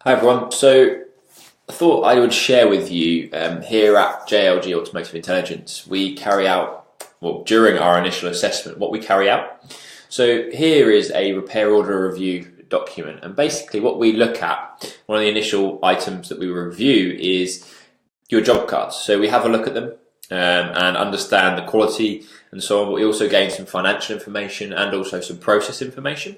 Hi everyone. So I thought I would share with you here at JLG Automotive Intelligence, we carry out, well, during our initial assessment, what we carry out. So here is a repair order review document, and basically what we look at, one of the initial items that we review is your job cards. So we have a look at them and understand the quality and so on, but we also gain some financial information and also some process information.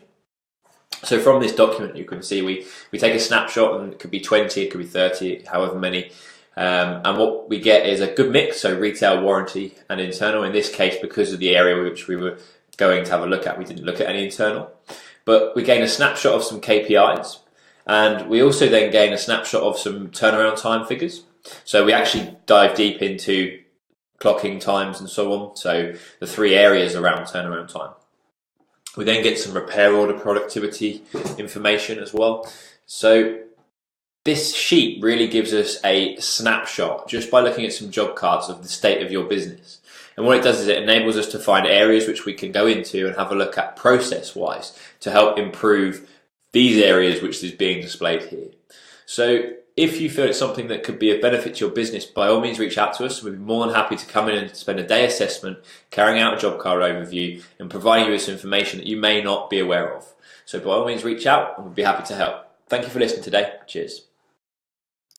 So from this document, you can see we take a snapshot, and it could be 20, it could be 30, however many. And what we get is a good mix, so retail, warranty, and internal. In this case, because of the area which we were going to have a look at, we didn't look at any internal. But we gain a snapshot of some KPIs, and we also then gain a snapshot of some turnaround time figures. So we actually dive deep into clocking times and so on, so the three areas around turnaround time. We then get some repair order productivity information as well. So this sheet really gives us a snapshot just by looking at some job cards of the state of your business. And what it does is it enables us to find areas which we can go into and have a look at process-wise to help improve these areas which is being displayed here. So if you feel it's something that could be of benefit to your business, by all means reach out to us. We'd be more than happy to come in and spend a day assessment, carrying out a job card overview and providing you with some information that you may not be aware of. So by all means reach out and we'd be happy to help. Thank you for listening today. Cheers.